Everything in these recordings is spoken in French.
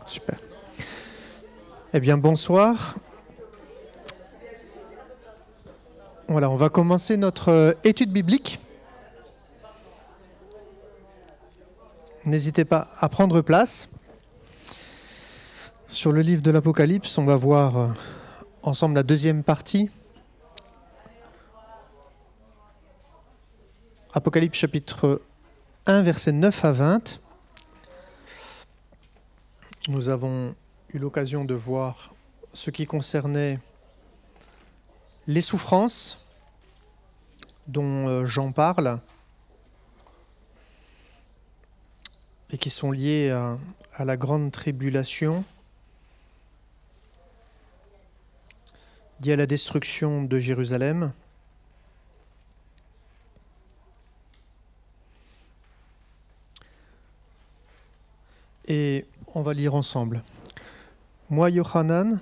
Super. Eh bien, bonsoir. Voilà, on va commencer notre étude biblique. N'hésitez pas à prendre place. Sur le livre de l'Apocalypse, on va voir ensemble la deuxième partie. Apocalypse chapitre 1, versets 9 à 20. Nous avons eu l'occasion de voir ce qui concernait les souffrances dont Jean parle et qui sont liées à la grande tribulation, liées à la destruction de Jérusalem. Et on va lire ensemble. Moi, Yochanan,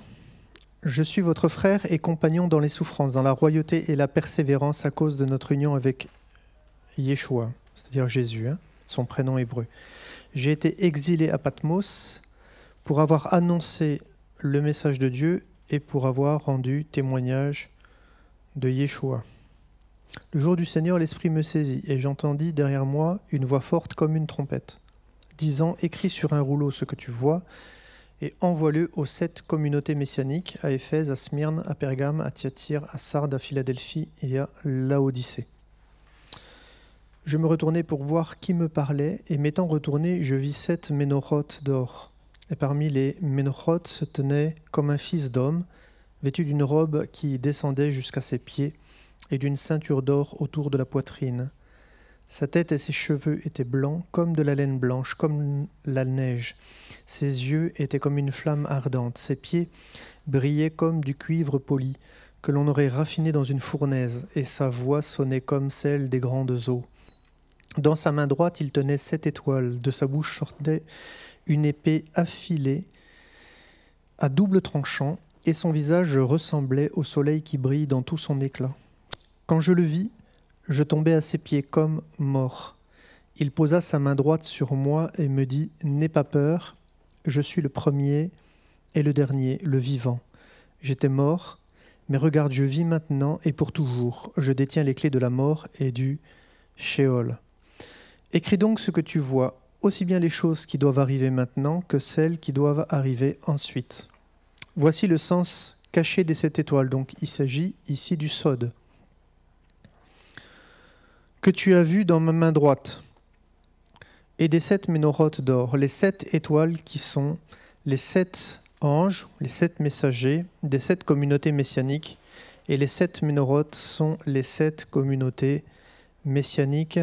je suis votre frère et compagnon dans les souffrances, dans la royauté et la persévérance à cause de notre union avec Yeshua, c'est-à-dire Jésus, son prénom hébreu. J'ai été exilé à Patmos pour avoir annoncé le message de Dieu et pour avoir rendu témoignage de Yeshua. Le jour du Seigneur, l'Esprit me saisit et j'entendis derrière moi une voix forte comme une trompette, disant « Écris sur un rouleau ce que tu vois et envoie-le aux 7 communautés messianiques, à Éphèse, à Smyrne, à Pergame, à Thyatire, à Sardes, à Philadelphie et à Laodicée. » Je me retournai pour voir qui me parlait, et m'étant retourné, je vis 7 ménorotes d'or. Et parmi les ménorotes se tenait comme un fils d'homme, vêtu d'une robe qui descendait jusqu'à ses pieds, et d'une ceinture d'or autour de la poitrine. Sa tête et ses cheveux étaient blancs, comme de la laine blanche, comme la neige. Ses yeux étaient comme une flamme ardente. Ses pieds brillaient comme du cuivre poli, que l'on aurait raffiné dans une fournaise, et sa voix sonnait comme celle des grandes eaux. Dans sa main droite, il tenait 7 étoiles. De sa bouche sortait une épée affilée à double tranchant, et son visage ressemblait au soleil qui brille dans tout son éclat. Quand je le vis, je tombai à ses pieds comme mort. Il posa sa main droite sur moi et me dit « N'aie pas peur, je suis le premier et le dernier, le vivant. J'étais mort, mais regarde, je vis maintenant et pour toujours. Je détiens les clés de la mort et du Sheol. Écris donc ce que tu vois, aussi bien les choses qui doivent arriver maintenant que celles qui doivent arriver ensuite. Voici le sens caché des 7 étoiles. » Donc il s'agit ici du sod. « Que tu as vu dans ma main droite, et des 7 ménorotes d'or, les 7 étoiles qui sont les 7 anges, les 7 messagers des 7 communautés messianiques, et les 7 ménorotes sont les 7 communautés messianiques.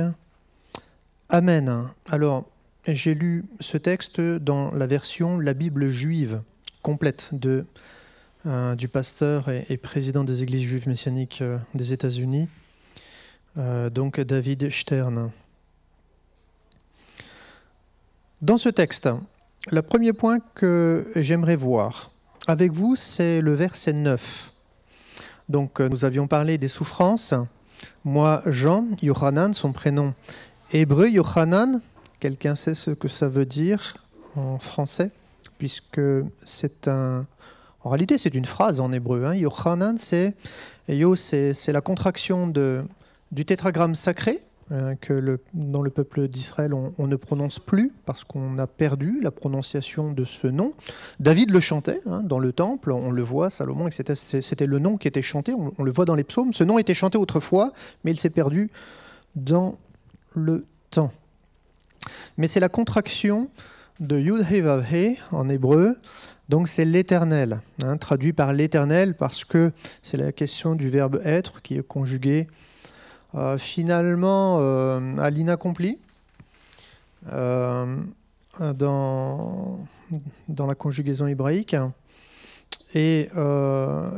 Amen. » Alors, j'ai lu ce texte dans la version La Bible juive complète du pasteur et président des églises juives messianiques des États-Unis, donc David Stern. Dans ce texte, le premier point que j'aimerais voir avec vous, c'est le verset 9. Donc, nous avions parlé des souffrances. Moi, Jean, Yochanan, son prénom hébreu, Yochanan, quelqu'un sait ce que ça veut dire en français, puisque en réalité, c'est une phrase en hébreu. Yochanan, c'est la contraction du tétragramme sacré, que dans le peuple d'Israël, on ne prononce plus parce qu'on a perdu la prononciation de ce nom. David le chantait dans le temple, on le voit, Salomon, etc. C'était le nom qui était chanté, on le voit dans les psaumes. Ce nom était chanté autrefois, mais il s'est perdu dans le temps. Mais c'est la contraction de Yud-Heh-Vav-Heh en hébreu, donc c'est l'éternel, traduit par l'éternel parce que c'est la question du verbe être qui est conjugué finalement à l'inaccompli dans la conjugaison hébraïque. Et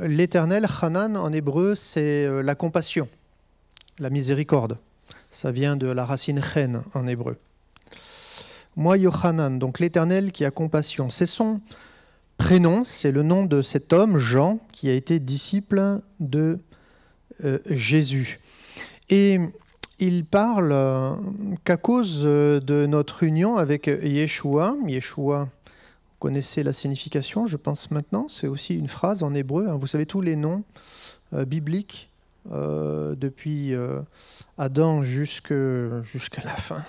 l'éternel, Hanan en hébreu, c'est la compassion, la miséricorde. Ça vient de la racine chen en hébreu. Moi, Yochanan, donc l'éternel qui a compassion, c'est son prénom, c'est le nom de cet homme, Jean, qui a été disciple de Jésus. Et il parle qu'à cause de notre union avec Yeshua, connaissez la signification, je pense maintenant. C'est aussi une phrase en hébreu. Vous savez, tous les noms bibliques, depuis Adam jusqu'à la fin,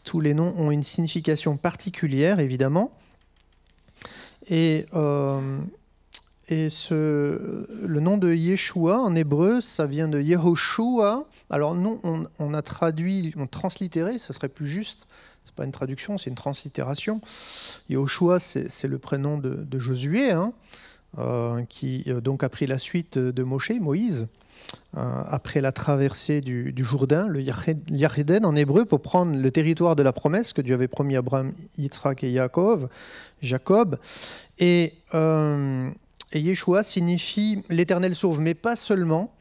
tous les noms ont une signification particulière, évidemment. Et le nom de Yeshua en hébreu, ça vient de Yehoshua. Alors nous, on a traduit, on translittéré, ça serait plus juste. C'est pas une traduction, c'est une translittération. Yehoshua, c'est le prénom de Josué, qui donc a pris la suite de Moïse, après la traversée du Jourdain, le Yarden en hébreu, pour prendre le territoire de la promesse que Dieu avait promis à Abraham, Yitzhak et Jacob. Et Yeshua signifie l'Éternel sauve, mais pas seulement.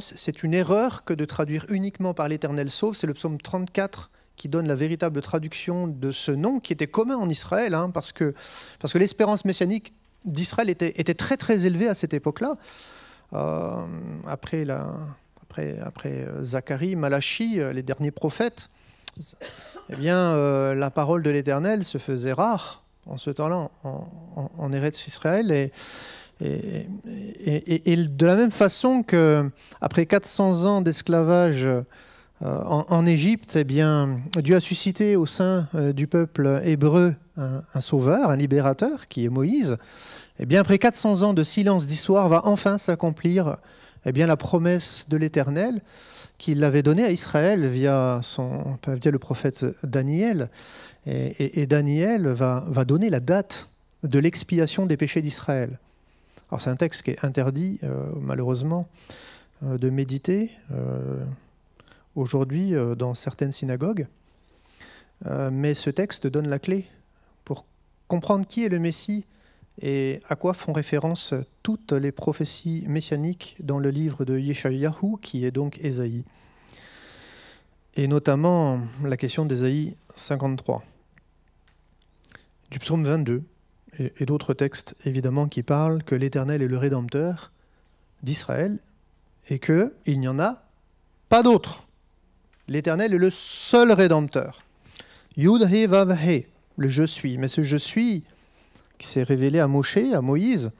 C'est une erreur que de traduire uniquement par l'Éternel sauve. C'est le psaume 34 qui donne la véritable traduction de ce nom qui était commun en Israël, parce que l'espérance messianique d'Israël était très très élevée à cette époque-là. Après Zacharie, Malachi, les derniers prophètes, eh bien, la parole de l'Éternel se faisait rare en ce temps-là en Eretz Israël. Et de la même façon qu'après 400 ans d'esclavage en Égypte, eh bien, Dieu a suscité au sein du peuple hébreu un sauveur, un libérateur, qui est Moïse. Eh bien, après 400 ans de silence d'histoire, va enfin s'accomplir la promesse de l'Éternel qu'il avait donnée à Israël via le prophète Daniel. Et Daniel va donner la date de l'expiation des péchés d'Israël. Alors c'est un texte qui est interdit, malheureusement, de méditer aujourd'hui dans certaines synagogues. Mais ce texte donne la clé pour comprendre qui est le Messie et à quoi font référence toutes les prophéties messianiques dans le livre de Yeshayahu, qui est donc Ésaïe. Et notamment la question d'Ésaïe 53, du psaume 22, et d'autres textes évidemment qui parlent que l'Éternel est le Rédempteur d'Israël et qu'il n'y en a pas d'autre. L'Éternel est le seul Rédempteur. Yud He Vav He, le Je suis. Mais ce Je suis qui s'est révélé à Moïse,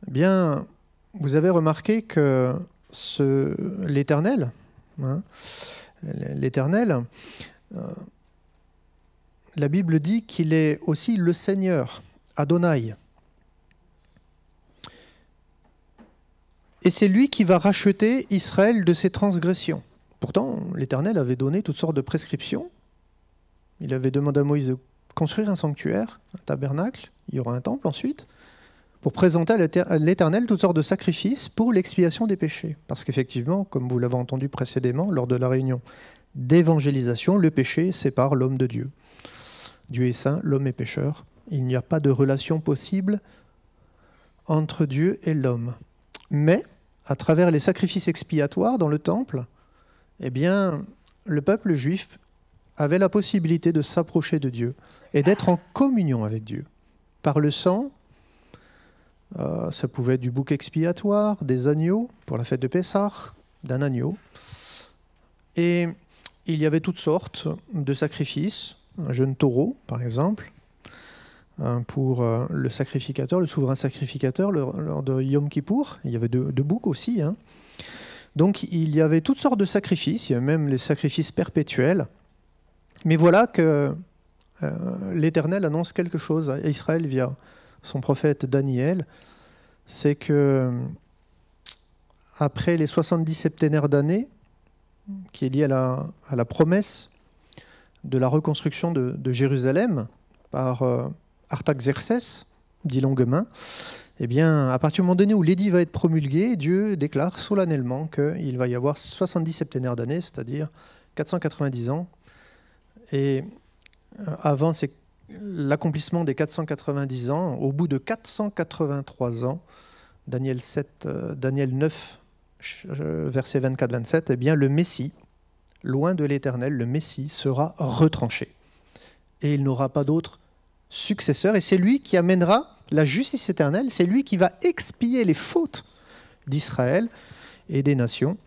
eh bien, vous avez remarqué que l'Éternel, la Bible dit qu'il est aussi le Seigneur, Adonai. Et c'est lui qui va racheter Israël de ses transgressions. Pourtant, l'Éternel avait donné toutes sortes de prescriptions. Il avait demandé à Moïse de construire un sanctuaire, un tabernacle, il y aura un temple ensuite, pour présenter à l'Éternel toutes sortes de sacrifices pour l'expiation des péchés. Parce qu'effectivement, comme vous l'avez entendu précédemment, lors de la réunion d'évangélisation, le péché sépare l'homme de Dieu. Dieu est saint, l'homme est pécheur. Il n'y a pas de relation possible entre Dieu et l'homme. Mais, à travers les sacrifices expiatoires dans le temple, eh bien, le peuple juif avait la possibilité de s'approcher de Dieu et d'être en communion avec Dieu. Par le sang, ça pouvait être du bouc expiatoire, des agneaux pour la fête de Pessah, d'un agneau. Et il y avait toutes sortes de sacrifices, un jeune taureau par exemple, pour le sacrificateur, le souverain sacrificateur lors de Yom Kippour. Il y avait deux boucs aussi. Donc il y avait toutes sortes de sacrifices, il y avait même les sacrifices perpétuels. Mais voilà que l'Éternel annonce quelque chose à Israël via son prophète Daniel, c'est que après les 70 septénaires d'années, qui est lié à la promesse de la reconstruction de Jérusalem par Artaxerxès, dit Longuemain, eh bien, à partir du moment donné où l'édit va être promulgué, Dieu déclare solennellement qu'il va y avoir 70 septénaires d'années, c'est-à-dire 490 ans. Et avant l'accomplissement des 490 ans, au bout de 483 ans, Daniel 9, versets 24-27, eh bien, le Messie, loin de l'Éternel, le Messie sera retranché. Et il n'aura pas d'autre successeur. Et c'est lui qui amènera la justice éternelle, c'est lui qui va expier les fautes d'Israël et des nations.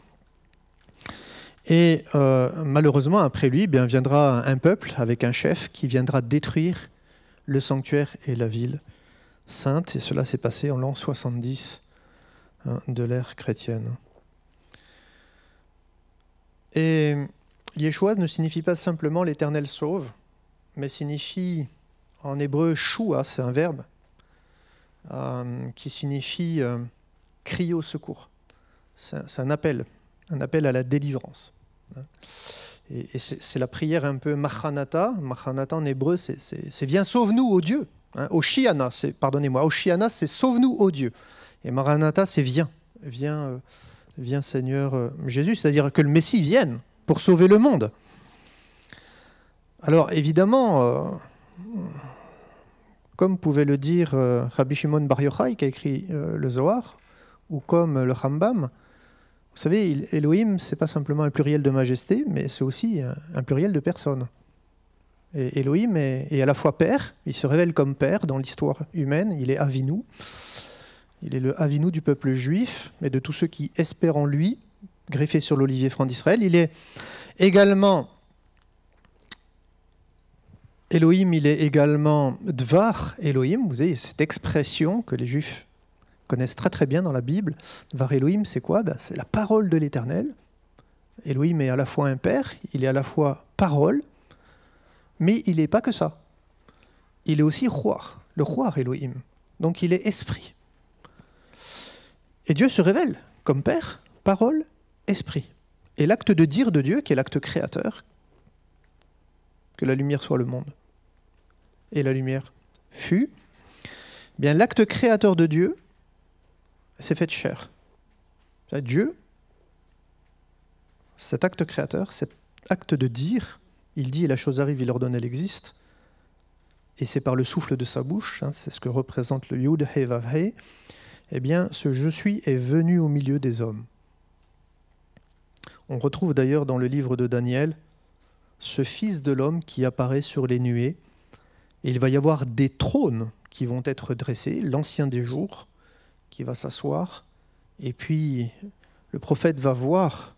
Et malheureusement, après lui, bien, viendra un peuple avec un chef qui viendra détruire le sanctuaire et la ville sainte. Et cela s'est passé en l'an 70 de l'ère chrétienne. Et Yeshua ne signifie pas simplement l'Éternel sauve, mais signifie en hébreu shua, c'est un verbe qui signifie crier au secours. C'est un appel à la délivrance. Et c'est la prière un peu machanata. Machanata en hébreu, c'est viens, sauve-nous, ô Dieu. Oshiana, pardonnez-moi, Oshiana, c'est sauve-nous, ô Dieu. Et Maranatha, c'est viens, viens Seigneur Jésus, c'est-à-dire que le Messie vienne pour sauver le monde. Alors évidemment, comme pouvait le dire Rabbi Shimon Bar Yochai qui a écrit le Zohar, ou comme le Rambam, vous savez, Elohim, ce n'est pas simplement un pluriel de majesté, mais c'est aussi un pluriel de personnes. Et Elohim est à la fois père, il se révèle comme père dans l'histoire humaine, il est Avinu, il est le Avinu du peuple juif et de tous ceux qui espèrent en lui, greffé sur l'olivier franc d'Israël. Il est également Elohim, il est également Dvar Elohim, vous avez cette expression que les Juifs connaissent très très bien dans la Bible. Dvar Elohim, c'est quoi ? C'est la parole de l'Éternel. Elohim est à la fois un père, il est à la fois parole, mais il n'est pas que ça. Il est aussi roi, le roi Elohim. Donc il est esprit. Et Dieu se révèle comme père, parole, esprit. Et l'acte de dire de Dieu, qui est l'acte créateur, que la lumière soit le monde, et la lumière fut, bien l'acte créateur de Dieu s'est fait chair. Dieu, cet acte créateur, cet acte de dire, il dit et la chose arrive, il ordonne, elle existe, et c'est par le souffle de sa bouche, c'est ce que représente le Yud He Vav He, eh bien ce je suis est venu au milieu des hommes. On retrouve d'ailleurs dans le livre de Daniel ce fils de l'homme qui apparaît sur les nuées, et il va y avoir des trônes qui vont être dressés, l'ancien des jours qui va s'asseoir, et puis le prophète va voir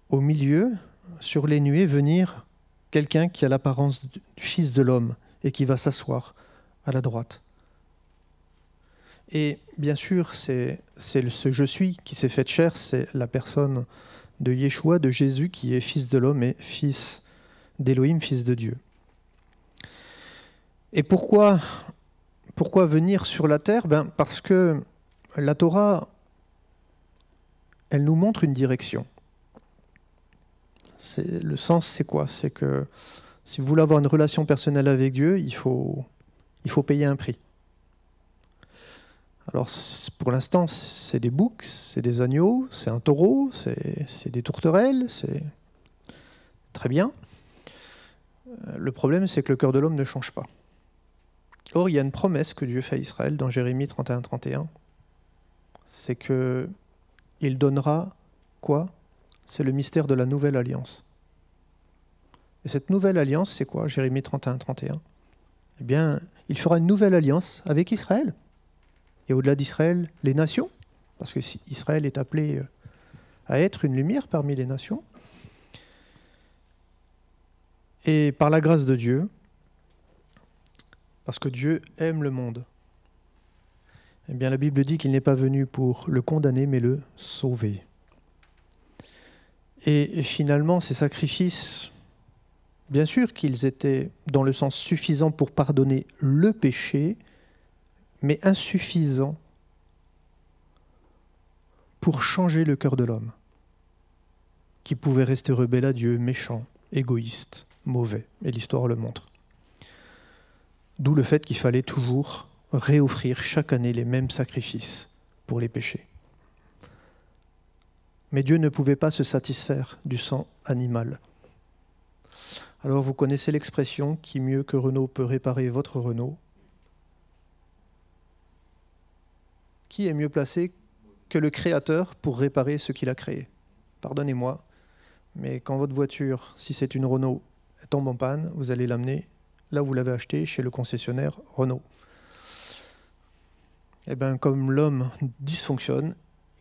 au milieu, sur les nuées, venir quelqu'un qui a l'apparence du fils de l'homme et qui va s'asseoir à la droite. Et bien sûr, c'est ce je suis qui s'est fait chair, c'est la personne de Yeshua, de Jésus, qui est fils de l'homme et fils d'Élohim, fils de Dieu. Et pourquoi venir sur la terre ? Parce que la Torah, elle nous montre une direction. Le sens, c'est quoi ? C'est que si vous voulez avoir une relation personnelle avec Dieu, il faut payer un prix. Alors, pour l'instant, c'est des boucs, c'est des agneaux, c'est un taureau, c'est des tourterelles, c'est très bien. Le problème, c'est que le cœur de l'homme ne change pas. Or, il y a une promesse que Dieu fait à Israël dans Jérémie 31-31. C'est qu'il donnera quoi ? C'est le mystère de la nouvelle alliance. Et cette nouvelle alliance, c'est quoi ? Jérémie 31-31. Eh bien, il fera une nouvelle alliance avec Israël. Et au-delà d'Israël, les nations, parce que Israël est appelé à être une lumière parmi les nations. Et par la grâce de Dieu, parce que Dieu aime le monde, eh bien la Bible dit qu'il n'est pas venu pour le condamner, mais le sauver. Et finalement, ces sacrifices, bien sûr qu'ils étaient dans le sens suffisant pour pardonner le péché, mais insuffisant pour changer le cœur de l'homme, qui pouvait rester rebelle à Dieu, méchant, égoïste, mauvais, et l'histoire le montre. D'où le fait qu'il fallait toujours réoffrir chaque année les mêmes sacrifices pour les péchés. Mais Dieu ne pouvait pas se satisfaire du sang animal. Alors vous connaissez l'expression « qui mieux que Renault peut réparer votre Renault ?» Qui est mieux placé que le Créateur pour réparer ce qu'il a créé ? Pardonnez-moi, mais quand votre voiture, si c'est une Renault, tombe en panne, vous allez l'amener là où vous l'avez acheté, chez le concessionnaire Renault. Eh bien, comme l'homme dysfonctionne,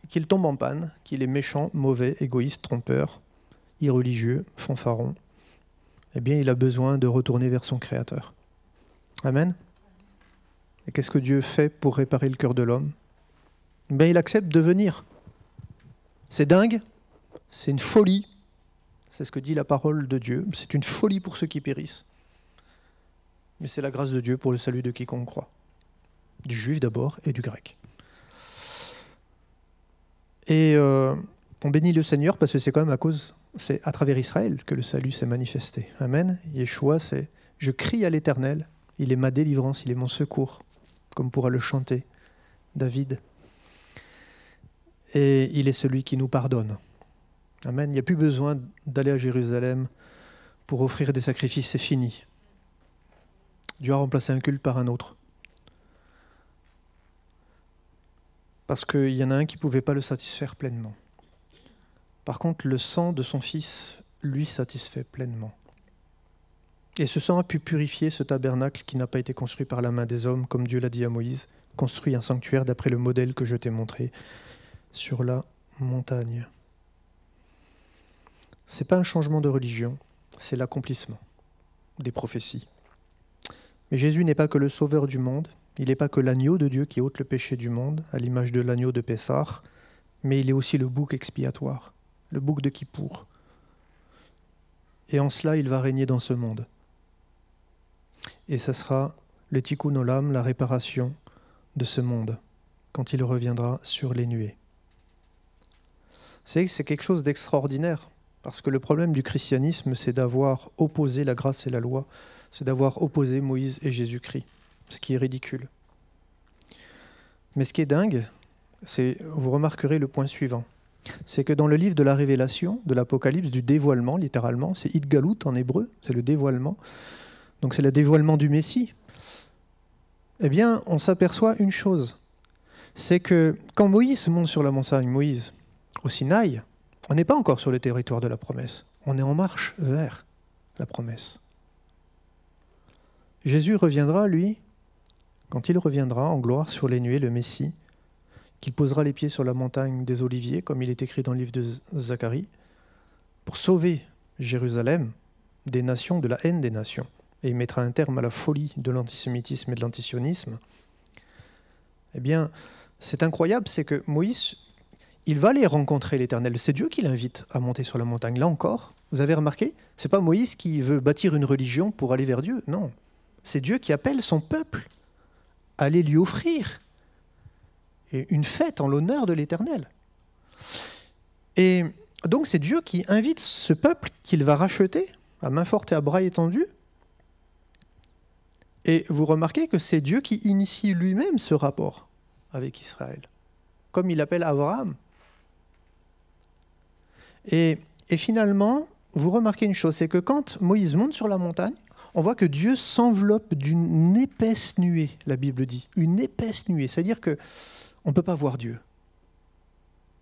qu'il tombe en panne, qu'il est méchant, mauvais, égoïste, trompeur, irreligieux, fanfaron, eh bien, il a besoin de retourner vers son Créateur. Amen. Et qu'est-ce que Dieu fait pour réparer le cœur de l'homme? Ben, il accepte de venir. C'est dingue, c'est une folie. C'est ce que dit la parole de Dieu. C'est une folie pour ceux qui périssent. Mais c'est la grâce de Dieu pour le salut de quiconque croit. Du juif d'abord et du grec. Et on bénit le Seigneur parce que c'est quand même c'est à travers Israël que le salut s'est manifesté. Amen. Yeshua, c'est « Je crie à l'Éternel, il est ma délivrance, il est mon secours », comme pourra le chanter David. Et il est celui qui nous pardonne. Amen. Il n'y a plus besoin d'aller à Jérusalem pour offrir des sacrifices, c'est fini. Dieu a remplacé un culte par un autre. Parce qu'il y en a un qui ne pouvait pas le satisfaire pleinement. Par contre, le sang de son Fils lui satisfait pleinement. Et ce sang a pu purifier ce tabernacle qui n'a pas été construit par la main des hommes, comme Dieu l'a dit à Moïse, construit un sanctuaire d'après le modèle que je t'ai montré sur la montagne. Ce n'est pas un changement de religion, c'est l'accomplissement des prophéties. Mais Jésus n'est pas que le sauveur du monde, il n'est pas que l'agneau de Dieu qui ôte le péché du monde, à l'image de l'agneau de Pessah, mais il est aussi le bouc expiatoire, le bouc de Kippour. Et en cela, il va régner dans ce monde. Et ça sera le tikkun olam, la réparation de ce monde, quand il reviendra sur les nuées. C'est quelque chose d'extraordinaire, parce que le problème du christianisme, c'est d'avoir opposé la grâce et la loi, c'est d'avoir opposé Moïse et Jésus-Christ, ce qui est ridicule. Mais ce qui est dingue, vous remarquerez le point suivant, c'est que dans le livre de la Révélation, de l'Apocalypse, du dévoilement, littéralement, c'est Idgalut en hébreu, c'est le dévoilement, donc c'est le dévoilement du Messie, eh bien, on s'aperçoit une chose, c'est que quand Moïse monte sur la montagne, Moïse, au Sinaï, on n'est pas encore sur le territoire de la promesse, on est en marche vers la promesse. Jésus reviendra, lui, quand il reviendra en gloire sur les nuées, le Messie, qu'il posera les pieds sur la montagne des Oliviers, comme il est écrit dans le livre de Zacharie, pour sauver Jérusalem des nations, de la haine des nations, et il mettra un terme à la folie de l'antisémitisme et de l'antisionisme. Eh bien, c'est incroyable, c'est que Moïse, il va aller rencontrer l'Éternel. C'est Dieu qui l'invite à monter sur la montagne. Là encore, vous avez remarqué, c'est pas Moïse qui veut bâtir une religion pour aller vers Dieu, non. C'est Dieu qui appelle son peuple à aller lui offrir une fête en l'honneur de l'Éternel. Et donc c'est Dieu qui invite ce peuple qu'il va racheter à main forte et à bras étendus. Et vous remarquez que c'est Dieu qui initie lui-même ce rapport avec Israël, comme il appelle Abraham. Et finalement, vous remarquez une chose, c'est que quand Moïse monte sur la montagne, on voit que Dieu s'enveloppe d'une épaisse nuée, la Bible dit, une épaisse nuée, c'est-à-dire qu'on ne peut pas voir Dieu.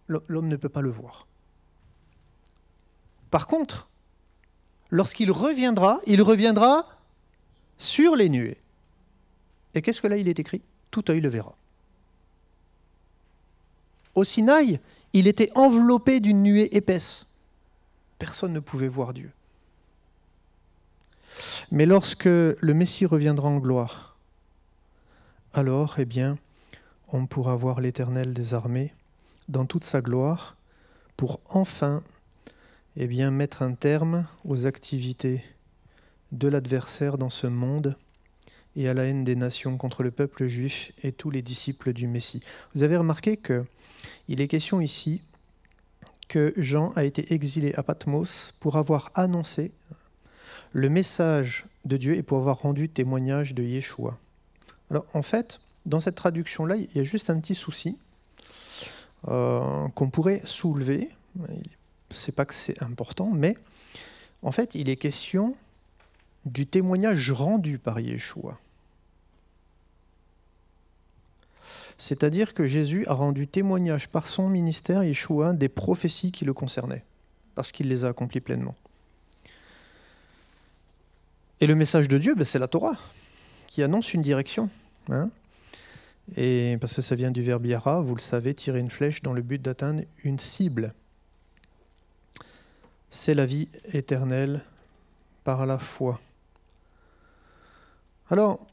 L'homme ne peut pas le voir. Par contre, lorsqu'il reviendra sur les nuées. Et qu'est-ce que là il est écrit? Tout œil le verra. Au Sinaï, il était enveloppé d'une nuée épaisse. Personne ne pouvait voir Dieu. Mais lorsque le Messie reviendra en gloire, alors, eh bien, on pourra voir l'Éternel des armées dans toute sa gloire pour enfin, eh bien, mettre un terme aux activités de l'adversaire dans ce monde et à la haine des nations contre le peuple juif et tous les disciples du Messie. Vous avez remarqué qu'il est question ici que Jean a été exilé à Patmos pour avoir annoncé le message de Dieu et pour avoir rendu témoignage de Yeshua. Alors en fait, dans cette traduction-là, il y a juste un petit souci qu'on pourrait soulever. C'est pas que c'est important, mais en fait, il est question du témoignage rendu par Yeshua. C'est-à-dire que Jésus a rendu témoignage par son ministère, Yeshua, des prophéties qui le concernaient, parce qu'il les a accomplies pleinement. Et le message de Dieu, c'est la Torah, qui annonce une direction. Et parce que ça vient du verbe yara, vous le savez, tirer une flèche dans le but d'atteindre une cible. C'est la vie éternelle par la foi. Alors,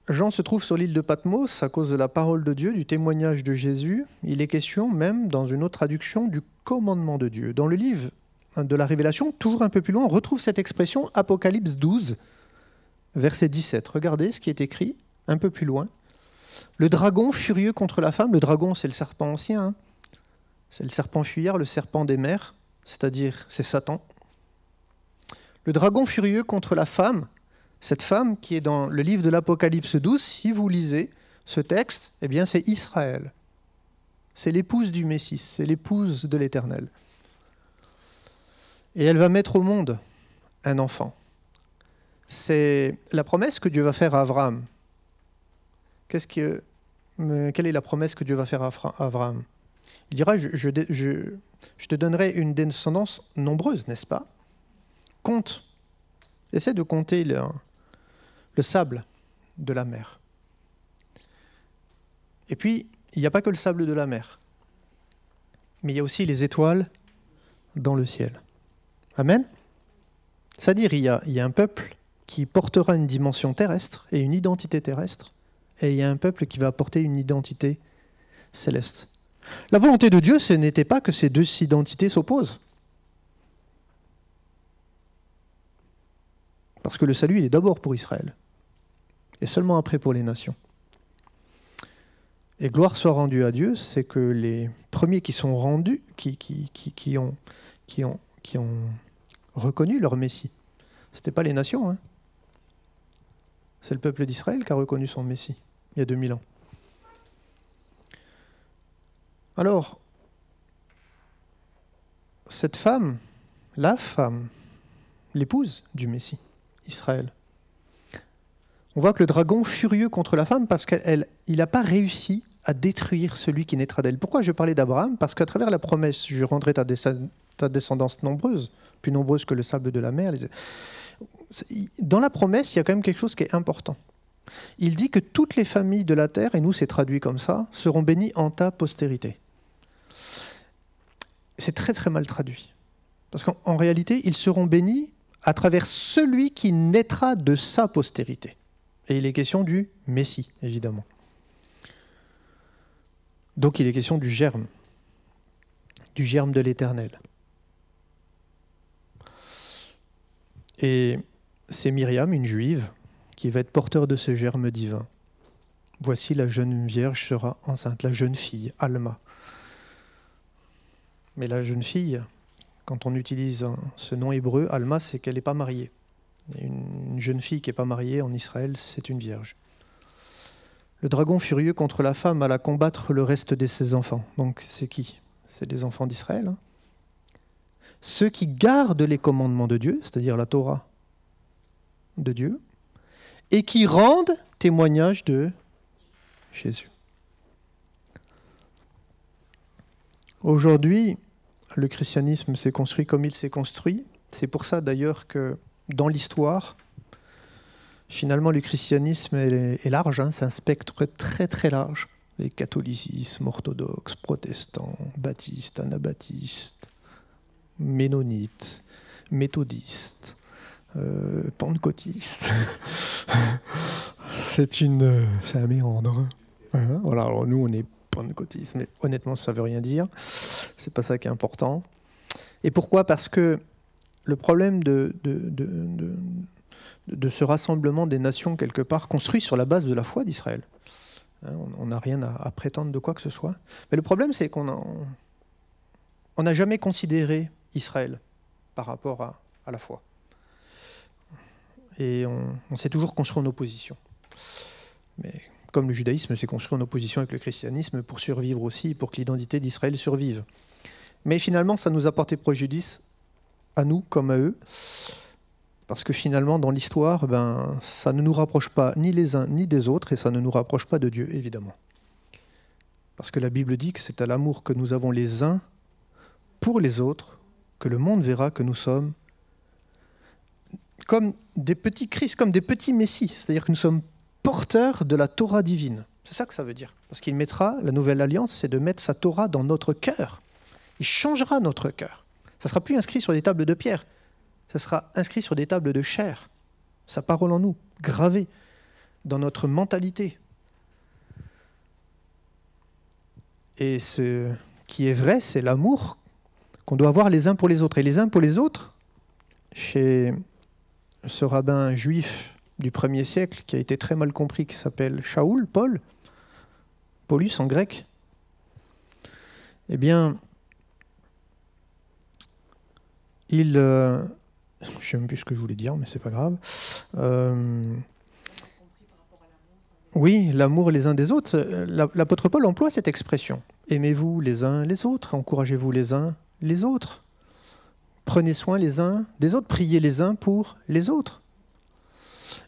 Jean se trouve sur l'île de Patmos à cause de la parole de Dieu, du témoignage de Jésus. Il est question même, dans une autre traduction, du commandement de Dieu. Dans le livre de la Révélation, toujours un peu plus loin, on retrouve cette expression, Apocalypse 12, verset 17. Regardez ce qui est écrit, un peu plus loin. Le dragon furieux contre la femme, le dragon c'est le serpent ancien, hein. C'est le serpent fuyard, le serpent des mers, c'est-à-dire c'est Satan. Le dragon furieux contre la femme, cette femme qui est dans le livre de l'Apocalypse 12, si vous lisez ce texte, eh bien c'est Israël. C'est l'épouse du Messie, c'est l'épouse de l'Éternel. Et elle va mettre au monde un enfant. C'est la promesse que Dieu va faire à Abraham. Quelle est la promesse que Dieu va faire à Abraham? Il dira, je te donnerai une descendance nombreuse, n'est-ce pas? Compte. Essaie de compter le sable de la mer. Et puis, il n'y a pas que le sable de la mer, mais il y a aussi les étoiles dans le ciel. Amen. C'est-à-dire, il y a un peuple qui portera une dimension terrestre et une identité terrestre, et il y a un peuple qui va apporter une identité céleste. La volonté de Dieu, ce n'était pas que ces deux identités s'opposent. Parce que le salut, il est d'abord pour Israël, et seulement après pour les nations. Et gloire soit rendue à Dieu, c'est que les premiers qui sont rendus, qui ont reconnu leur Messie, ce n'était pas les nations, hein. C'est le peuple d'Israël qui a reconnu son Messie, il y a 2000 ans. Alors, cette femme, la femme, l'épouse du Messie, Israël, on voit que le dragon furieux contre la femme parce qu'il n'a pas réussi à détruire celui qui naîtra d'elle. Pourquoi je parlais d'Abraham? Parce qu'à travers la promesse, je rendrai ta descendance nombreuse, plus nombreuse que le sable de la mer. Dans la promesse, il y a quand même quelque chose qui est important. Il dit que toutes les familles de la terre, et nous c'est traduit comme ça, seront bénies en ta postérité. C'est très très mal traduit. Parce qu'en réalité, ils seront bénis à travers celui qui naîtra de sa postérité. Et il est question du Messie, évidemment. Donc il est question du germe de l'Éternel. Et c'est Myriam, une juive, qui va être porteur de ce germe divin. Voici la jeune vierge sera enceinte, la jeune fille, Alma. Mais la jeune fille, quand on utilise ce nom hébreu, Alma, c'est qu'elle n'est pas mariée. Une jeune fille qui n'est pas mariée en Israël, c'est une vierge. Le dragon furieux contre la femme alla combattre le reste de ses enfants. Donc c'est qui? C'est les enfants d'Israël, hein. Ceux qui gardent les commandements de Dieu, c'est-à-dire la Torah de Dieu, et qui rendent témoignage de Jésus. Aujourd'hui, le christianisme s'est construit comme il s'est construit. C'est pour ça d'ailleurs que dans l'histoire, finalement le christianisme est large, hein, c'est un spectre très très large. Les catholicismes, orthodoxes, protestants, baptistes, anabaptistes, ménonites, méthodistes, pentecôtistes. c'est un méandre. Hein, voilà, alors nous on est pentecôtistes, mais honnêtement ça ne veut rien dire. C'est pas ça qui est important. Et pourquoi? Parce que le problème de ce rassemblement des nations quelque part construit sur la base de la foi d'Israël. Hein, on n'a rien à prétendre de quoi que ce soit. Mais le problème c'est qu'on n'a jamais considéré Israël par rapport à la foi. Et on s'est toujours construit en opposition. Mais comme le judaïsme s'est construit en opposition avec le christianisme pour survivre aussi, pour que l'identité d'Israël survive. Mais finalement, ça nous a porté préjudice, à nous comme à eux, parce que finalement, dans l'histoire, ça ne nous rapproche pas ni les uns ni des autres, et ça ne nous rapproche pas de Dieu, évidemment. Parce que la Bible dit que c'est à l'amour que nous avons les uns pour les autres que le monde verra que nous sommes comme des petits Christ, comme des petits Messies, c'est-à-dire que nous sommes porteurs de la Torah divine. C'est ça que ça veut dire. Parce qu'il mettra, la nouvelle alliance, c'est de mettre sa Torah dans notre cœur. Il changera notre cœur. Ça ne sera plus inscrit sur des tables de pierre. Ça sera inscrit sur des tables de chair. Sa parole en nous, gravée dans notre mentalité. Et ce qui est vrai, c'est l'amour qu'on doit avoir les uns pour les autres. Et les uns pour les autres, chez ce rabbin juif du 1er siècle, qui a été très mal compris, qui s'appelle Shaoul, Paulus en grec, eh bien, je ne sais même plus ce que je voulais dire, mais c'est pas grave. Oui, l'amour les uns des autres. L'apôtre Paul emploie cette expression. Aimez-vous les uns les autres, encouragez-vous les uns les autres. Prenez soin les uns des autres, priez les uns pour les autres.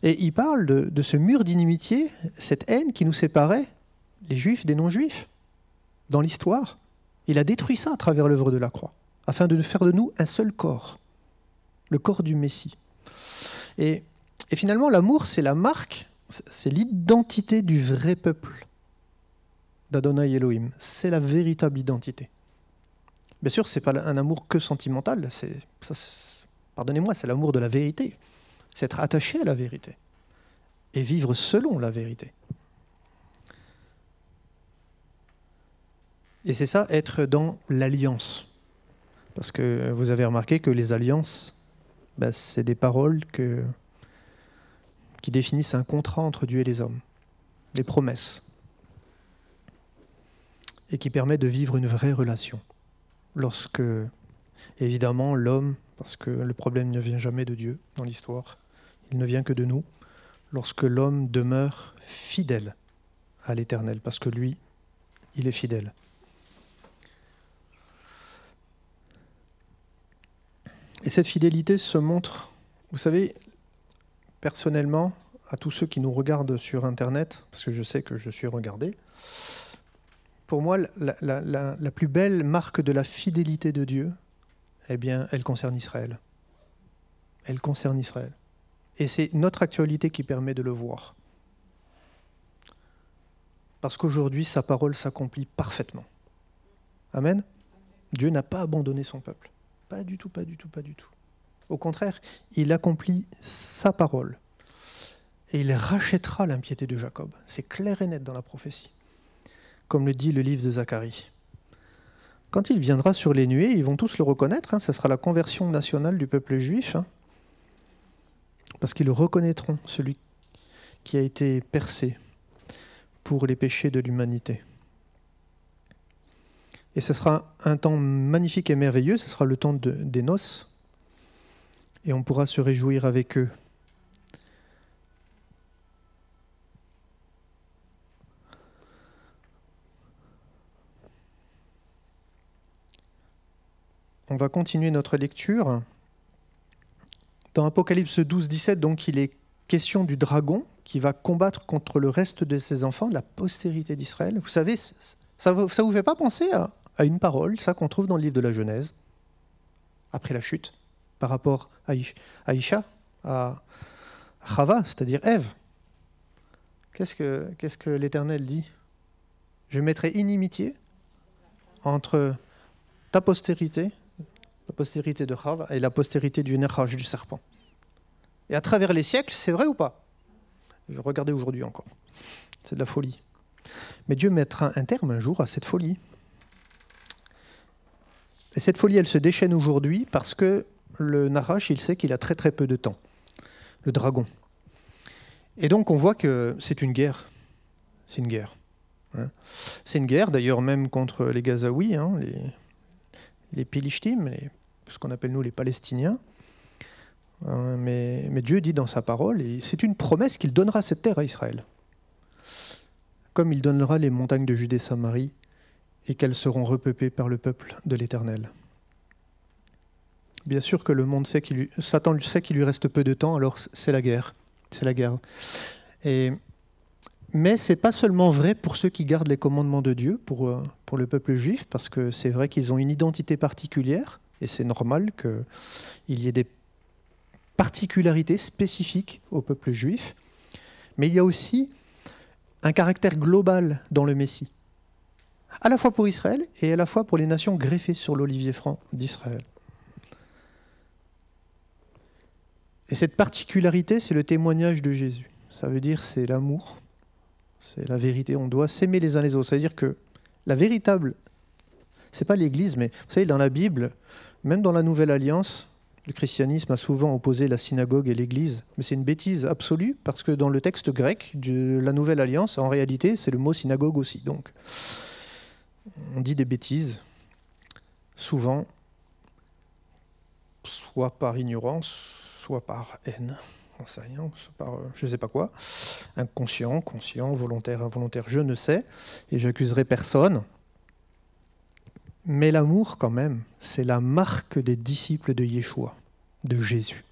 Et il parle de ce mur d'inimitié, cette haine qui nous séparait, les juifs des non-juifs, dans l'histoire. Il a détruit ça à travers l'œuvre de la croix, afin de faire de nous un seul corps, le corps du Messie. Et finalement, l'amour, c'est la marque, c'est l'identité du vrai peuple d'Adonai Elohim. C'est la véritable identité. Bien sûr, ce n'est pas un amour que sentimental, pardonnez-moi, c'est l'amour de la vérité. C'est être attaché à la vérité et vivre selon la vérité. Et c'est ça, être dans l'alliance. Parce que vous avez remarqué que les alliances, c'est des paroles qui définissent un contrat entre Dieu et les hommes, des promesses, et qui permettent de vivre une vraie relation. Lorsque, évidemment, l'homme, parce que le problème ne vient jamais de Dieu dans l'histoire, il ne vient que de nous, lorsque l'homme demeure fidèle à l'Éternel, parce que lui, il est fidèle. Et cette fidélité se montre, vous savez, personnellement, à tous ceux qui nous regardent sur Internet, parce que je sais que je suis regardé, pour moi, la plus belle marque de la fidélité de Dieu, eh bien, elle concerne Israël. Elle concerne Israël. Et c'est notre actualité qui permet de le voir. Parce qu'aujourd'hui, sa parole s'accomplit parfaitement. Amen. Dieu n'a pas abandonné son peuple. Pas du tout, pas du tout, pas du tout. Au contraire, il accomplit sa parole. Et il rachètera l'impiété de Jacob. C'est clair et net dans la prophétie. Comme le dit le livre de Zacharie. Quand il viendra sur les nuées, ils vont tous le reconnaître. Ce sera la conversion nationale du peuple juif. Parce qu'ils reconnaîtront celui qui a été percé pour les péchés de l'humanité. Et ce sera un temps magnifique et merveilleux, ce sera le temps des noces, et on pourra se réjouir avec eux. On va continuer notre lecture. Dans Apocalypse 12, 17, donc, il est question du dragon qui va combattre contre le reste de ses enfants, la postérité d'Israël. Vous savez, ça ne vous fait pas penser à une parole, ça qu'on trouve dans le livre de la Genèse, après la chute, par rapport à Isha, à Chava, c'est-à-dire Ève. Qu'est-ce que l'Éternel dit? Je mettrai inimitié entre ta postérité, la postérité de Chava, et la postérité du Nechash, du serpent. Et à travers les siècles, c'est vrai ou pas? Regardez aujourd'hui encore. C'est de la folie. Mais Dieu mettra un terme un jour à cette folie. Et cette folie, elle se déchaîne aujourd'hui parce que le Nachash, il sait qu'il a très très peu de temps. Le dragon. Et donc on voit que c'est une guerre. C'est une guerre. C'est une guerre, d'ailleurs même contre les Gazaouis, les Pilishtim, ce qu'on appelle nous les Palestiniens. Mais Dieu dit dans sa parole, et c'est une promesse qu'il donnera cette terre à Israël. Comme il donnera les montagnes de Judée et Samarie, et qu'elles seront repeuplées par le peuple de l'Éternel. Bien sûr que le monde sait Satan sait qu'il lui reste peu de temps, alors c'est la guerre. C'est la guerre. Mais ce n'est pas seulement vrai pour ceux qui gardent les commandements de Dieu, pour le peuple juif, parce que c'est vrai qu'ils ont une identité particulière, et c'est normal qu'il y ait des particularités spécifiques au peuple juif. Mais il y a aussi un caractère global dans le Messie, à la fois pour Israël et à la fois pour les nations greffées sur l'olivier franc d'Israël. Et cette particularité, c'est le témoignage de Jésus. Ça veut dire c'est l'amour, c'est la vérité. On doit s'aimer les uns les autres. Ça veut dire que la véritable, c'est pas l'Église, mais vous savez, dans la Bible, même dans la Nouvelle Alliance, le christianisme a souvent opposé la synagogue et l'Église. Mais c'est une bêtise absolue, parce que dans le texte grec de la Nouvelle Alliance, en réalité, c'est le mot synagogue aussi. Donc, on dit des bêtises, souvent, soit par ignorance, soit par haine, j'en sais rien, soit par je ne sais pas quoi, inconscient, conscient, volontaire, involontaire, je ne sais, et j'accuserai personne. Mais l'amour, quand même, c'est la marque des disciples de Yeshua, de Jésus.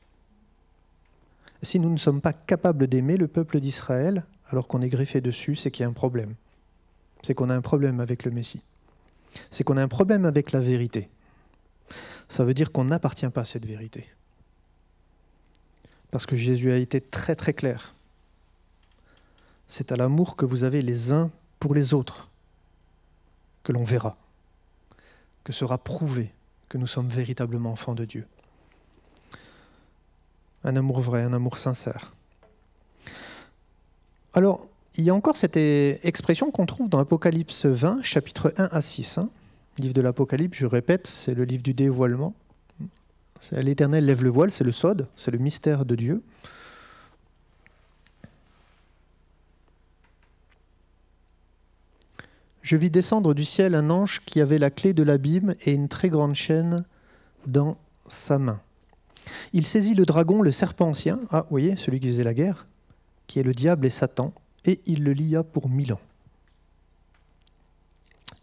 Si nous ne sommes pas capables d'aimer le peuple d'Israël, alors qu'on est greffé dessus, c'est qu'il y a un problème. C'est qu'on a un problème avec le Messie. C'est qu'on a un problème avec la vérité. Ça veut dire qu'on n'appartient pas à cette vérité. Parce que Jésus a été très très clair. C'est à l'amour que vous avez les uns pour les autres que l'on verra, que sera prouvé que nous sommes véritablement enfants de Dieu. Un amour vrai, un amour sincère. Alors, il y a encore cette expression qu'on trouve dans Apocalypse 20, chapitres 1 à 6. Le livre de l'Apocalypse, je répète, c'est le livre du dévoilement. L'Éternel lève le voile, c'est le sod, c'est le mystère de Dieu. Je vis descendre du ciel un ange qui avait la clé de l'abîme et une très grande chaîne dans sa main. Il saisit le dragon, le serpent ancien, vous voyez, celui qui faisait la guerre, qui est le diable et Satan, et il le lia pour 1000 ans.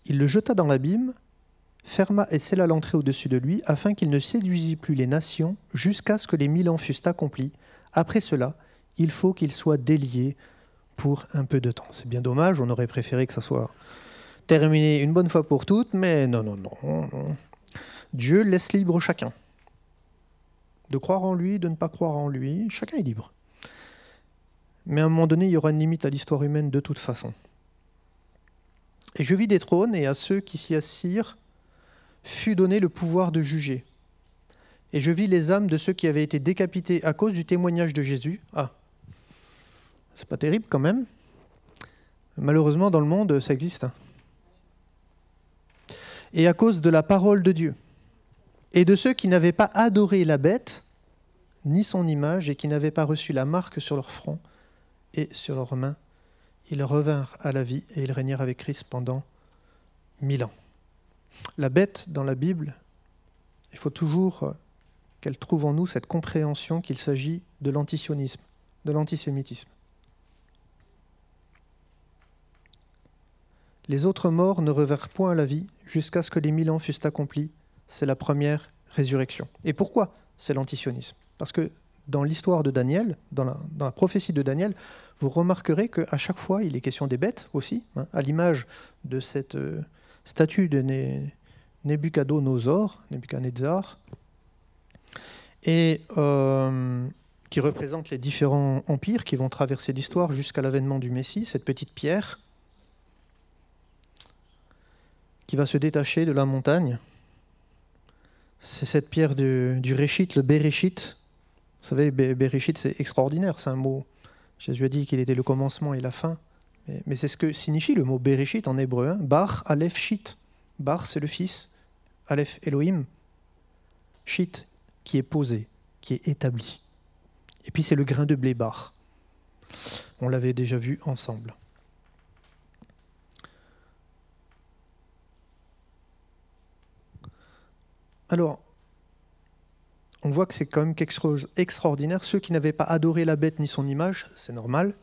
Il le jeta dans l'abîme, ferma et scella l'entrée au-dessus de lui, afin qu'il ne séduisît plus les nations, jusqu'à ce que les 1000 ans fussent accomplis. Après cela, il faut qu'il soit délié pour un peu de temps. C'est bien dommage, on aurait préféré que ça soit terminé une bonne fois pour toutes, mais non. Dieu laisse libre chacun. De croire en lui, de ne pas croire en lui, chacun est libre. Mais à un moment donné, il y aura une limite à l'histoire humaine de toute façon. Et je vis des trônes, et à ceux qui s'y assirent fut donné le pouvoir de juger. Et je vis les âmes de ceux qui avaient été décapités à cause du témoignage de Jésus. C'est pas terrible quand même. Malheureusement, dans le monde, ça existe. Et à cause de la parole de Dieu. Et de ceux qui n'avaient pas adoré la bête, ni son image, et qui n'avaient pas reçu la marque sur leur front et sur leurs mains. Ils revinrent à la vie et ils régnèrent avec Christ pendant 1000 ans. La bête, dans la Bible, il faut toujours qu'elle trouve en nous cette compréhension qu'il s'agit de l'antisionisme, de l'antisémitisme. Les autres morts ne revinrent point à la vie jusqu'à ce que les 1000 ans fussent accomplis. C'est la première résurrection. Et pourquoi c'est l'antisionisme? Parce que dans l'histoire de Daniel, dans la prophétie de Daniel, vous remarquerez qu'à chaque fois, il est question des bêtes aussi, à l'image de cette statue de Nebuchadnezzar, et qui représente les différents empires qui vont traverser l'histoire jusqu'à l'avènement du Messie, cette petite pierre qui va se détacher de la montagne. C'est cette pierre du Réchit, le Béréchit. Vous savez, Béréchit, c'est extraordinaire, c'est un mot. Jésus a dit qu'il était le commencement et la fin. Mais c'est ce que signifie le mot Béréchit en hébreu. Bar, Aleph, Shit. Bar, c'est le Fils. Aleph, Elohim. Shit, qui est posé, qui est établi. Et puis c'est le grain de blé bar. On l'avait déjà vu ensemble. Alors, on voit que c'est quand même quelque chose d'extraordinaire. Ceux qui n'avaient pas adoré la bête ni son image, c'est normal,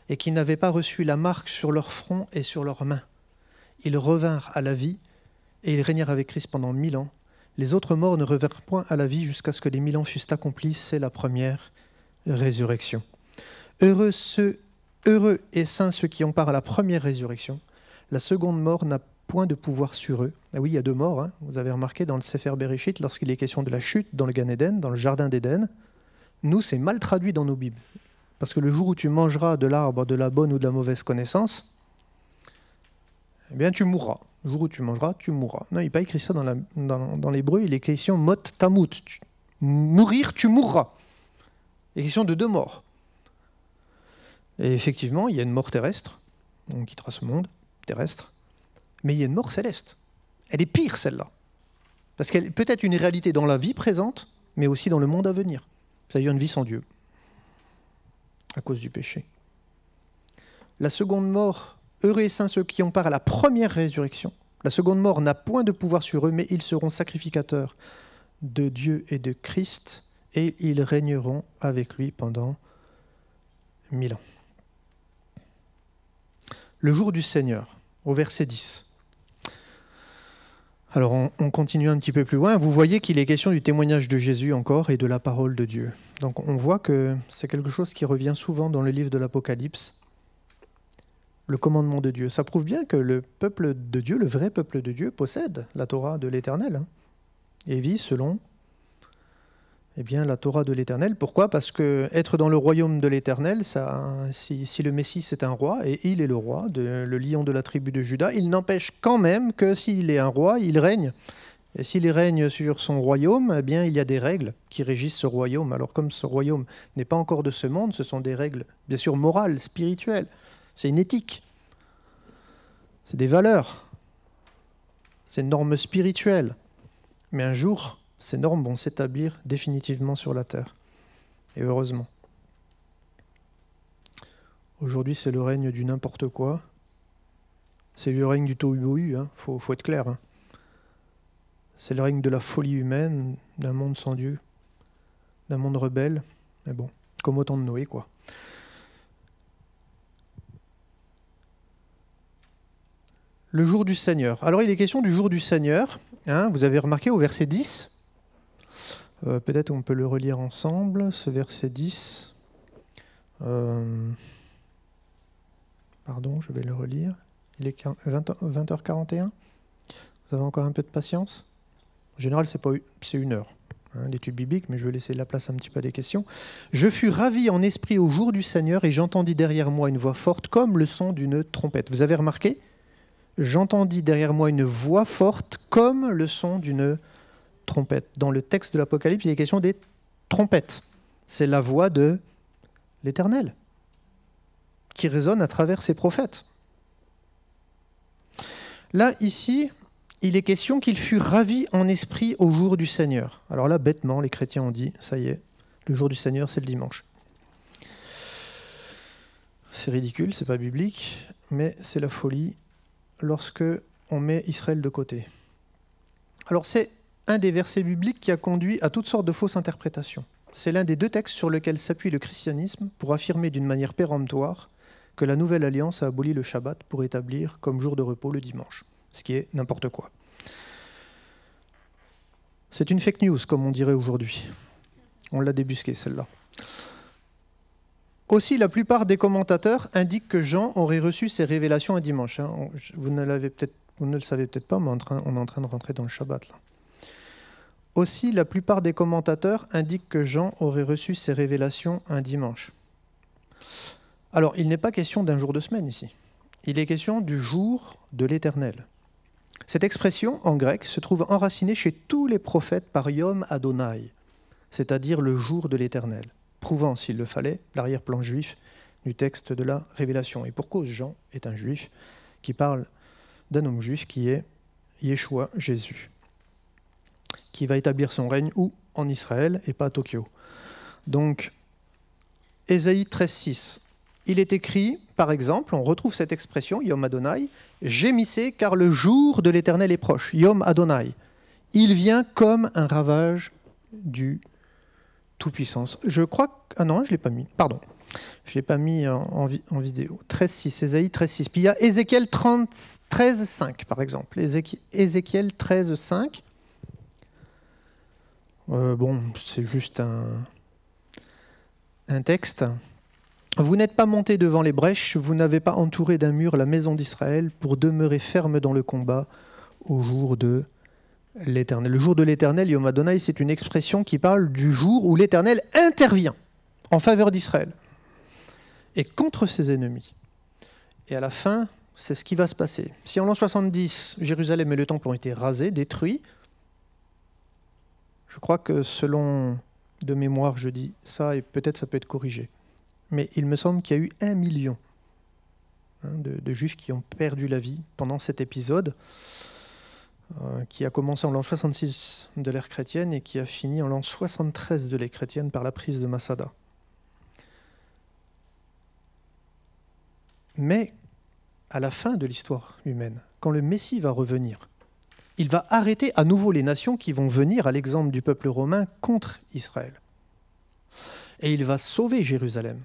et qui n'avaient pas reçu la marque sur leur front et sur leurs mains. Ils revinrent à la vie, et ils régnèrent avec Christ pendant 1000 ans. Les autres morts ne revinrent point à la vie jusqu'à ce que les 1000 ans fussent accomplis. C'est la première résurrection. Heureux et saints ceux qui ont part à la première résurrection. La seconde mort n'a point de pouvoir sur eux. Ah oui, il y a 2 morts. Vous avez remarqué dans le Sefer Bereshit, lorsqu'il est question de la chute dans le Gan Eden, dans le Jardin d'Éden, nous, c'est mal traduit dans nos Bibles. Parce que le jour où tu mangeras de l'arbre de la bonne ou de la mauvaise connaissance, eh bien tu mourras. Le jour où tu mangeras, tu mourras. Non, il n'est pas écrit ça dans l'hébreu, il est question mot tamut. Mourir, tu mourras. Il est question de 2 morts. Et effectivement, il y a une mort terrestre, on quittera ce monde terrestre, mais il y a une mort céleste. Elle est pire, celle-là. Parce qu'elle peut être une réalité dans la vie présente, mais aussi dans le monde à venir. C'est-à-dire une vie sans Dieu, à cause du péché. La seconde mort, heureux et saints ceux qui ont part à la première résurrection. La seconde mort n'a point de pouvoir sur eux, mais ils seront sacrificateurs de Dieu et de Christ, et ils régneront avec lui pendant 1000 ans. Le jour du Seigneur, au verset 10. Alors on continue un petit peu plus loin. Vous voyez qu'il est question du témoignage de Jésus encore et de la parole de Dieu. Donc on voit que c'est quelque chose qui revient souvent dans le livre de l'Apocalypse. Le commandement de Dieu. Ça prouve bien que le peuple de Dieu, le vrai peuple de Dieu, possède la Torah de l'Éternel et vit selon la Torah de l'Éternel. Pourquoi ? Parce que être dans le royaume de l'Éternel, si le Messie c'est un roi, et il est le roi, le lion de la tribu de Juda, il n'empêche quand même que s'il est un roi, il règne. Et s'il règne sur son royaume, eh bien, il y a des règles qui régissent ce royaume. Alors comme ce royaume n'est pas encore de ce monde, ce sont des règles, bien sûr, morales, spirituelles. C'est une éthique. C'est des valeurs. C'est une norme spirituelle. Mais un jour, ces normes vont s'établir définitivement sur la terre. Et heureusement. Aujourd'hui, c'est le règne du n'importe quoi. C'est le règne du tohu-bohu, faut être clair. C'est le règne de la folie humaine, d'un monde sans Dieu, d'un monde rebelle. Mais bon, comme au temps de Noé, quoi. Le jour du Seigneur. Alors, il est question du jour du Seigneur. Vous avez remarqué au verset 10. Peut-être on peut le relire ensemble, ce verset 10. Pardon, je vais le relire. Il est 20h41. Vous avez encore un peu de patience ? En général, c'est 1 heure, l'étude biblique, mais je vais laisser la place un petit peu à des questions. « Je fus ravi en esprit au jour du Seigneur, et j'entendis derrière moi une voix forte, comme le son d'une trompette. » Vous avez remarqué ? J'entendis derrière moi une voix forte, comme le son d'une trompette. Dans le texte de l'Apocalypse, il est question des trompettes. C'est la voix de l'Éternel qui résonne à travers ses prophètes. Là, ici, il est question qu'il fut ravi en esprit au jour du Seigneur. Alors là, bêtement, les chrétiens ont dit, ça y est, le jour du Seigneur, c'est le dimanche. C'est ridicule, c'est pas biblique, mais c'est la folie lorsque on met Israël de côté. Alors c'est un des versets bibliques qui a conduit à toutes sortes de fausses interprétations. C'est l'un des 2 textes sur lesquels s'appuie le christianisme pour affirmer d'une manière péremptoire que la Nouvelle Alliance a aboli le Shabbat pour établir comme jour de repos le dimanche, ce qui est n'importe quoi. C'est une fake news, comme on dirait aujourd'hui. On l'a débusquée, celle-là. Aussi, la plupart des commentateurs indiquent que Jean aurait reçu ses révélations un dimanche. Vous ne le savez peut-être pas, mais on est en train de rentrer dans le Shabbat, là. Aussi, la plupart des commentateurs indiquent que Jean aurait reçu ses révélations un dimanche. Alors, il n'est pas question d'un jour de semaine ici. Il est question du jour de l'Éternel. Cette expression, en grec, se trouve enracinée chez tous les prophètes par Yom Adonai, c'est-à-dire le jour de l'Éternel, prouvant, s'il le fallait, l'arrière-plan juif du texte de la Révélation. Et pour cause, Jean est un juif qui parle d'un homme juif qui est Yeshua, Jésus, qui va établir son règne où ? En Israël et pas à Tokyo. Donc, Ésaïe 13,6. Il est écrit, par exemple, on retrouve cette expression, Yom Adonai, « Gémissez car le jour de l'Éternel est proche ». Yom Adonai. Il vient comme un ravage du Tout-Puissance. Je crois que... Ah non, je ne l'ai pas mis. Pardon. Je ne l'ai pas mis en vidéo. 13,6. Ésaïe 13,6. Puis il y a Ézéchiel 13,5, par exemple. Ézéchiel 13,5. C'est juste un texte. Vous n'êtes pas monté devant les brèches, vous n'avez pas entouré d'un mur la maison d'Israël pour demeurer ferme dans le combat au jour de l'Éternel. Le jour de l'Éternel, Yom Adonai, c'est une expression qui parle du jour où l'Éternel intervient en faveur d'Israël. et contre ses ennemis. Et à la fin, c'est ce qui va se passer. Si en l'an 70, Jérusalem et le temple ont été rasés, détruits, je crois que selon de mémoire, je dis ça, et peut-être ça peut être corrigé, mais il me semble qu'il y a eu 1 million de Juifs qui ont perdu la vie pendant cet épisode, qui a commencé en l'an 66 de l'ère chrétienne et qui a fini en l'an 73 de l'ère chrétienne par la prise de Masada. Mais à la fin de l'histoire humaine, quand le Messie va revenir, il va arrêter à nouveau les nations qui vont venir, à l'exemple du peuple romain, contre Israël. Et il va sauver Jérusalem.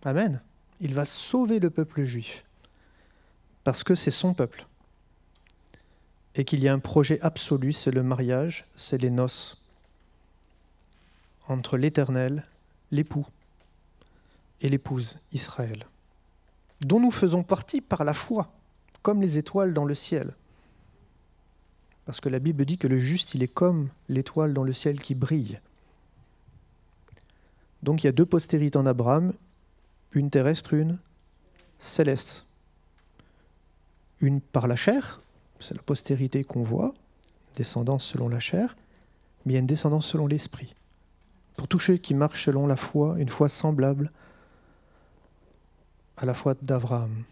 Amen. Il va sauver le peuple juif. Parce que c'est son peuple. Et qu'il y a un projet absolu, c'est le mariage, c'est les noces. Entre l'Éternel, l'époux, et l'épouse, Israël. Dont nous faisons partie par la foi, comme les étoiles dans le ciel. Parce que la Bible dit que le juste, il est comme l'étoile dans le ciel qui brille. Donc il y a 2 postérités en Abraham, une terrestre, une céleste. Une par la chair, c'est la postérité qu'on voit, descendance selon la chair, mais il y a une descendance selon l'esprit. Pour tous ceux qui marchent selon la foi, une foi semblable à la foi d'Abraham.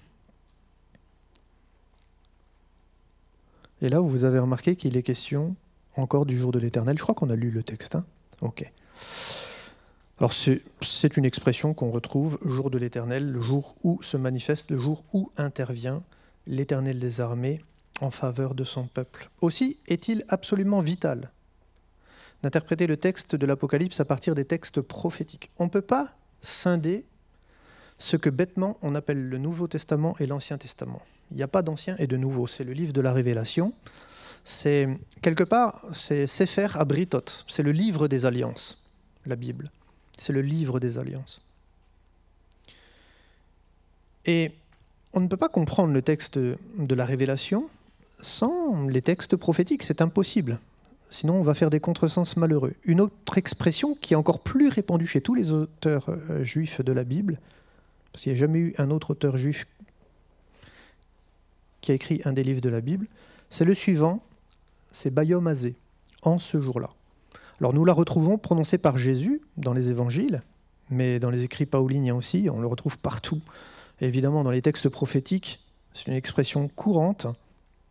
Et là, vous avez remarqué qu'il est question encore du jour de l'Éternel. Je crois qu'on a lu le texte. Hein, ok. Alors c'est une expression qu'on retrouve, jour de l'Éternel, le jour où se manifeste, le jour où intervient l'Éternel des armées en faveur de son peuple. Aussi est-il absolument vital d'interpréter le texte de l'Apocalypse à partir des textes prophétiques. On ne peut pas scinder ce que bêtement on appelle le Nouveau Testament et l'Ancien Testament. Il n'y a pas d'ancien et de nouveau, c'est le livre de la Révélation. C'est, quelque part, c'est Sefer Abritot, c'est le livre des alliances, la Bible. C'est le livre des alliances. Et on ne peut pas comprendre le texte de la Révélation sans les textes prophétiques, c'est impossible. Sinon, on va faire des contresens malheureux. Une autre expression qui est encore plus répandue chez tous les auteurs juifs de la Bible, parce qu'il n'y a jamais eu un autre auteur juif qui a écrit un des livres de la Bible, c'est le suivant, c'est Bayom Hazé, en ce jour-là. Alors nous la retrouvons prononcée par Jésus dans les évangiles, mais dans les écrits pauliniens aussi, on le retrouve partout. Et évidemment, dans les textes prophétiques, c'est une expression courante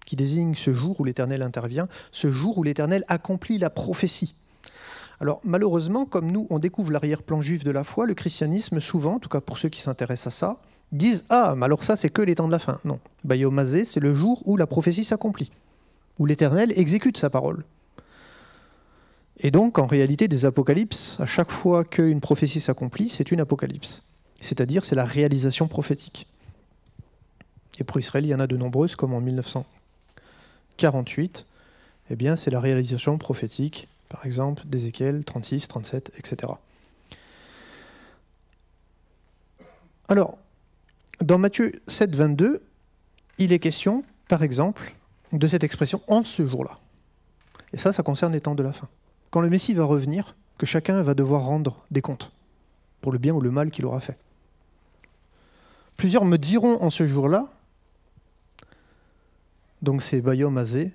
qui désigne ce jour où l'Éternel intervient, ce jour où l'Éternel accomplit la prophétie. Alors malheureusement, comme nous, on découvre l'arrière-plan juif de la foi, le christianisme, souvent, en tout cas pour ceux qui s'intéressent à ça, disent « Ah, mais alors ça, c'est que les temps de la fin ». Non. Bayom Hazé, c'est le jour où la prophétie s'accomplit, où l'Éternel exécute sa parole. Et donc, en réalité, des apocalypses, à chaque fois qu'une prophétie s'accomplit, c'est une apocalypse. C'est-à-dire, c'est la réalisation prophétique. Et pour Israël, il y en a de nombreuses, comme en 1948, eh bien, c'est la réalisation prophétique, par exemple, d'Ézéchiel 36, 37, etc. Alors, dans Matthieu 7, 22, il est question, par exemple, de cette expression « en ce jour-là ». Et ça concerne les temps de la fin. Quand le Messie va revenir, que chacun va devoir rendre des comptes pour le bien ou le mal qu'il aura fait. Plusieurs me diront en ce jour-là, donc c'est Bayom Hazé,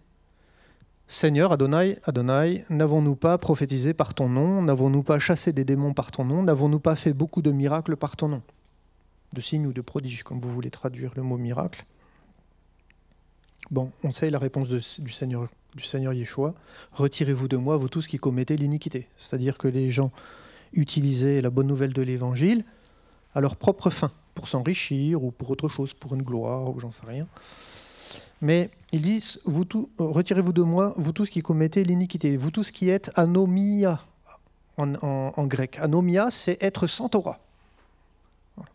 Seigneur Adonai, Adonai, n'avons-nous pas prophétisé par ton nom, n'avons-nous pas chassé des démons par ton nom, n'avons-nous pas fait beaucoup de miracles par ton nom? De signes ou de prodiges, comme vous voulez traduire le mot miracle. Bon, on sait la réponse du Seigneur Yeshua. Retirez-vous de moi, vous tous qui commettez l'iniquité. C'est-à-dire que les gens utilisaient la bonne nouvelle de l'Évangile à leur propre fin, pour s'enrichir ou pour autre chose, pour une gloire ou j'en sais rien. Mais ils disent, retirez-vous de moi, vous tous qui commettez l'iniquité, vous tous qui êtes anomia en grec. Anomia, c'est être sans Torah. Voilà.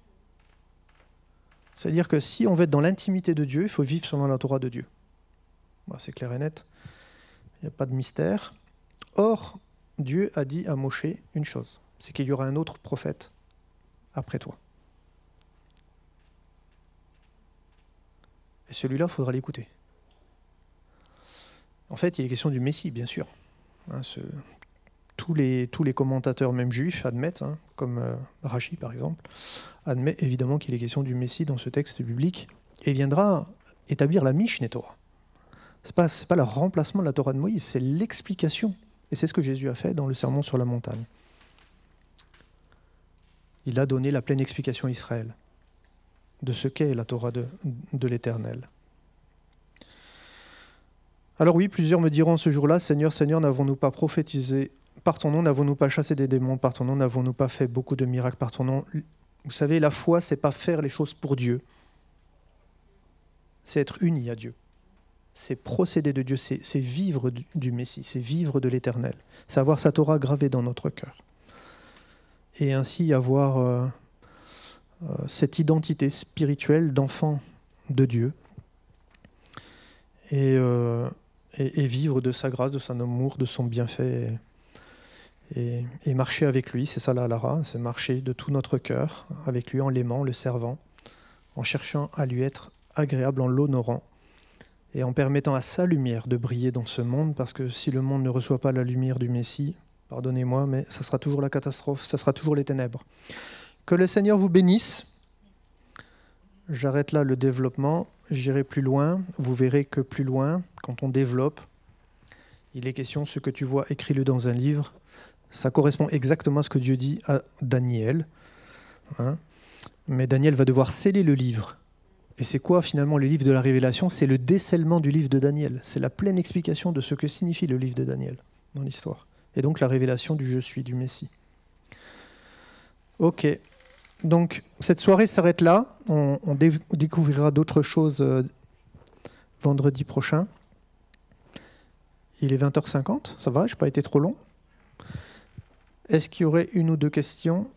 C'est-à-dire que si on veut être dans l'intimité de Dieu, il faut vivre selon la Torah de Dieu. Bon, c'est clair et net, il n'y a pas de mystère. Or, Dieu a dit à Moshe une chose, c'est qu'il y aura un autre prophète après toi. Et celui-là, il faudra l'écouter. En fait, il est question du Messie, bien sûr. tous les commentateurs, même juifs, admettent, hein, comme Rachi par exemple, admet évidemment qu'il est question du Messie dans ce texte biblique, et viendra établir la Mishneh Torah. Ce n'est pas le remplacement de la Torah de Moïse, c'est l'explication. Et c'est ce que Jésus a fait dans le Sermon sur la montagne. Il a donné la pleine explication à Israël de ce qu'est la Torah de l'Éternel. Alors oui, plusieurs me diront ce jour-là, Seigneur, Seigneur, n'avons-nous pas prophétisé par ton nom, n'avons-nous pas chassé des démons par ton nom, n'avons-nous pas fait beaucoup de miracles par ton nom? Vous savez, la foi, c'est pas faire les choses pour Dieu. C'est être uni à Dieu. C'est procéder de Dieu, c'est vivre du Messie, c'est vivre de l'Éternel. C'est avoir sa Torah gravée dans notre cœur. Et ainsi avoir cette identité spirituelle d'enfant de Dieu. Et vivre de sa grâce, de son amour, de son bienfait, et marcher avec lui, c'est ça la halara, c'est marcher de tout notre cœur, avec lui en l'aimant, le servant, en cherchant à lui être agréable, en l'honorant, et en permettant à sa lumière de briller dans ce monde, parce que si le monde ne reçoit pas la lumière du Messie, pardonnez-moi, mais ça sera toujours la catastrophe, ça sera toujours les ténèbres. Que le Seigneur vous bénisse. J'arrête là le développement, j'irai plus loin. Vous verrez que plus loin, quand on développe, il est question, ce que tu vois, écris-le dans un livre. Ça correspond exactement à ce que Dieu dit à Daniel. Hein. Mais Daniel va devoir sceller le livre. Et c'est quoi finalement le livre de la Révélation? C'est le décèlement du livre de Daniel. C'est la pleine explication de ce que signifie le livre de Daniel dans l'histoire. Et donc la révélation du « Je suis » du Messie. Ok. Donc, cette soirée s'arrête là. On découvrira d'autres choses vendredi prochain. Il est 20h50, ça va, je n'ai pas été trop long. Est-ce qu'il y aurait une ou deux questions ?